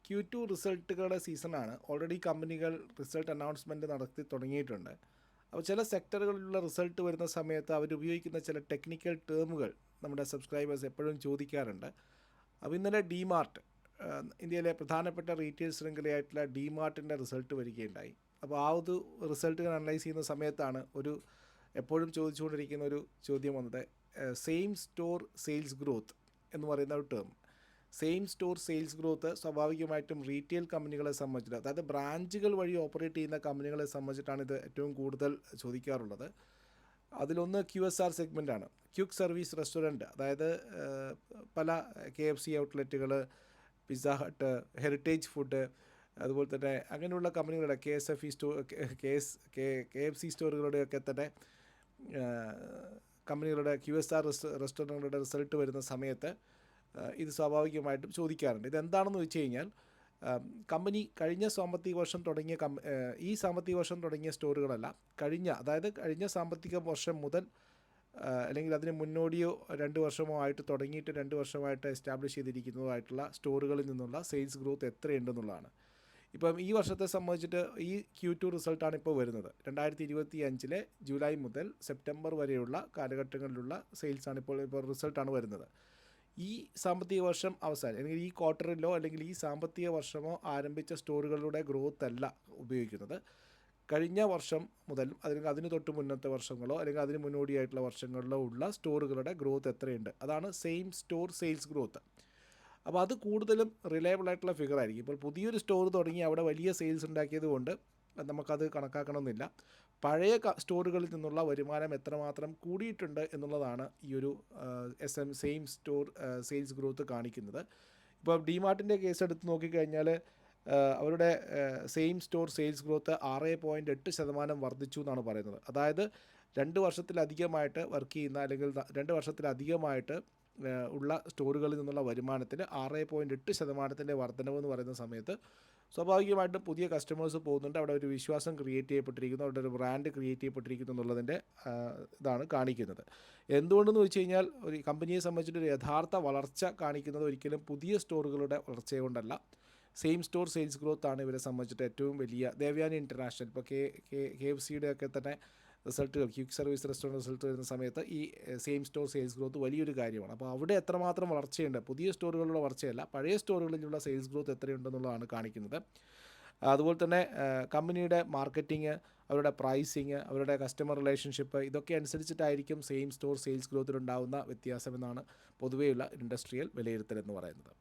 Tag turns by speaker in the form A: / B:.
A: Q2 റിസൾട്ടുകളുടെ സീസണാണ്. Already കമ്പനികൾ result announcement നടത്തി തുടങ്ങിയിട്ടുണ്ട്. അപ്പോൾ ചില സെക്ടറുകളിലുള്ള റിസൾട്ട് വരുന്ന സമയത്ത് അവരുപയോഗിക്കുന്ന ചില ടെക്നിക്കൽ ടേമുകൾ നമ്മുടെ സബ്സ്ക്രൈബേഴ്സ് എപ്പോഴും ചോദിക്കാറുണ്ട്. അപ്പോൾ ഇന്നലെ ഡിമാർട്ട്, ഇന്ത്യയിലെ പ്രധാനപ്പെട്ട റീറ്റെയിൽ ശൃംഖലയായിട്ടുള്ള ഡിമാർട്ടിൻ്റെ റിസൾട്ട് വരികയുണ്ടായി. അപ്പോൾ ആ ഒരു റിസൾട്ടുകൾ അനലൈസ് ചെയ്യുന്ന സമയത്താണ് എപ്പോഴും ചോദിച്ചുകൊണ്ടിരിക്കുന്ന ഒരു ചോദ്യം വന്നത്, സെയിം സ്റ്റോർ സെയിൽസ് ഗ്രോത്ത് എന്ന് പറയുന്ന ഒരു term. Same store sales growth സ്വാഭാവികമായിട്ടും റീറ്റെയിൽ കമ്പനികളെ സംബന്ധിച്ചിട്ട്, അതായത് ബ്രാഞ്ചുകൾ വഴി ഓപ്പറേറ്റ് ചെയ്യുന്ന കമ്പനികളെ സംബന്ധിച്ചിട്ടാണ് ഇത് ഏറ്റവും കൂടുതൽ ചോദിക്കാറുള്ളത്. അതിലൊന്ന് QSR സെഗ്മെൻറ്റാണ്, ക്വിക്ക് സർവീസ് റെസ്റ്റോറൻറ്റ്. അതായത് പല KFC ഔട്ട്ലെറ്റുകൾ, പിസ്സ ഹട്ട്, ഹെറിറ്റേജ് ഫുഡ്, അതുപോലെ തന്നെ അങ്ങനെയുള്ള കമ്പനികളുടെ KSFE സ്റ്റോർ, KFC സ്റ്റോറുകളുടെയൊക്കെ തന്നെ കമ്പനികളുടെ QSR റെസ്റ്റോറൻറ്റുകളുടെ റിസൾട്ട് വരുന്ന സമയത്ത് ഇത് സ്വാഭാവികമായിട്ടും ചോദിക്കാറുണ്ട്. ഇതെന്താണെന്ന് വെച്ച് കഴിഞ്ഞാൽ, കമ്പനി കഴിഞ്ഞ സാമ്പത്തിക വർഷം തുടങ്ങിയ ഈ സാമ്പത്തിക വർഷം തുടങ്ങിയ സ്റ്റോറുകളല്ല, അതായത് കഴിഞ്ഞ സാമ്പത്തിക വർഷം മുതൽ അല്ലെങ്കിൽ അതിന് മുന്നോടിയോ 2 വർഷമോ ആയിട്ട് തുടങ്ങിയിട്ട് 2 വർഷമായിട്ട് എസ്റ്റാബ്ലിഷ് ചെയ്തിരിക്കുന്നതായിട്ടുള്ള സ്റ്റോറുകളിൽ നിന്നുള്ള സെയിൽസ് ഗ്രോത്ത് എത്രയുണ്ടെന്നുള്ളതാണ്. ഇപ്പം ഈ വർഷത്തെ സംബന്ധിച്ചിട്ട് ഈ Q2 റിസൾട്ടാണ് ഇപ്പോൾ വരുന്നത്. 2025 ജൂലൈ മുതൽ സെപ്റ്റംബർ വരെയുള്ള കാലഘട്ടങ്ങളിലുള്ള സെയിൽസാണ് ഇപ്പോൾ റിസൾട്ടാണ് വരുന്നത്. ഈ സാമ്പത്തിക വർഷം അവസാനം അല്ലെങ്കിൽ ഈ ക്വാർട്ടറിലോ അല്ലെങ്കിൽ ഈ സാമ്പത്തിക വർഷമോ ആരംഭിച്ച സ്റ്റോറുകളുടെ ഗ്രോത്ത് അല്ല ഉപയോഗിക്കുന്നത്. കഴിഞ്ഞ വർഷം മുതൽ അല്ലെങ്കിൽ അതിന് തൊട്ട് മുന്നത്തെ വർഷങ്ങളോ അല്ലെങ്കിൽ അതിന് മുന്നോടിയായിട്ടുള്ള വർഷങ്ങളിലോ ഉള്ള സ്റ്റോറുകളുടെ ഗ്രോത്ത് എത്രയുണ്ട്, അതാണ് സെയിം സ്റ്റോർ സെയിൽസ് ഗ്രോത്ത്. അപ്പോൾ അത് കൂടുതലും റിലയബിൾ ആയിട്ടുള്ള ഫിഗർ ആയിരിക്കും. ഇപ്പോൾ പുതിയൊരു സ്റ്റോർ തുടങ്ങി അവിടെ വലിയ സെയിൽസ് ഉണ്ടാക്കിയത് കൊണ്ട് നമുക്കത് കണക്കാക്കണമെന്നില്ല. പഴയ സ്റ്റോറുകളിൽ നിന്നുള്ള വരുമാനം എത്രമാത്രം കൂടിയിട്ടുണ്ട് എന്നുള്ളതാണ് ഈ ഒരു സെയിം സ്റ്റോർ സെയിൽസ് ഗ്രോത്ത് കാണിക്കുന്നത്. ഇപ്പോൾ ഡിമാർട്ടിൻ്റെ കേസ് എടുത്ത് നോക്കിക്കഴിഞ്ഞാൽ അവരുടെ സെയിം സ്റ്റോർ സെയിൽസ് ഗ്രോത്ത് 6.8% വർദ്ധിച്ചു എന്നാണ് പറയുന്നത്. അതായത് 2 വർഷത്തിലധികമായിട്ട് വർക്ക് ചെയ്യുന്ന അല്ലെങ്കിൽ 2 വർഷത്തിലധികമായിട്ട് ഉള്ള സ്റ്റോറുകളിൽ നിന്നുള്ള വരുമാനത്തിൽ 6.8% വർധനവ് എന്ന് പറയുന്ന സമയത്ത് സ്വാഭാവികമായിട്ടും പുതിയ കസ്റ്റമേഴ്സ് പോകുന്നുണ്ട്, അവിടെ ഒരു വിശ്വാസം ക്രിയേറ്റ് ചെയ്യപ്പെട്ടിരിക്കുന്നു, അവിടെ ഒരു ബ്രാൻഡ് ക്രിയേറ്റ് ചെയ്യപ്പെട്ടിരിക്കുന്നു എന്നുള്ളതിൻ്റെ ഇതാണ് കാണിക്കുന്നത്. എന്തുകൊണ്ടെന്ന് വെച്ച് കഴിഞ്ഞാൽ, ഒരു കമ്പനിയെ സംബന്ധിച്ചിട്ട് യഥാർത്ഥ വളർച്ച കാണിക്കുന്നത് ഒരിക്കലും പുതിയ സ്റ്റോറുകളുടെ വളർച്ച കൊണ്ടല്ല, സെയിം സ്റ്റോർ സെയിൽസ് ഗ്രോത്ത് ആണ് ഇവരെ സംബന്ധിച്ചിട്ട് ഏറ്റവും വലിയ. ദേവയാനി ഇൻ്റർനാഷണൽ, ഇപ്പോൾ KFCയുടെ ഒക്കെ തന്നെ റിസൾട്ടുകൾ, ക്വിക്ക് സർവീസ് റെസ്റ്റോറൻറ്റ് റിസൾട്ട് വരുന്ന സമയത്ത് ഈ സെയിം സ്റ്റോർ സെയിൽസ് ഗ്രോത്ത് വലിയൊരു കാര്യമാണ്. അപ്പോൾ അവിടെ എത്രമാത്രം വളർച്ചയുണ്ട്, പുതിയ സ്റ്റോറുകളിലുള്ള വളർച്ചയല്ല, പഴയ സ്റ്റോറുകളിലുള്ള സെയിൽസ് ഗ്രോത്ത് എത്രയുണ്ടെന്നുള്ളതാണ് കാണിക്കുന്നത്. അതുപോലെ തന്നെ കമ്പനിയുടെ മാർക്കറ്റിംഗ്, അവരുടെ പ്രൈസിങ്, അവരുടെ കസ്റ്റമർ റിലേഷൻഷിപ്പ്, ഇതൊക്കെ അനുസരിച്ചിട്ടായിരിക്കും സെയിം സ്റ്റോർ സെയിൽസ് ഗ്രോത്തിലുണ്ടാകുന്ന വ്യത്യാസമെന്നാണ് പൊതുവെയുള്ള ഇൻഡസ്ട്രിയൽ വിലയിരുത്തൽ എന്ന് പറയുന്നത്.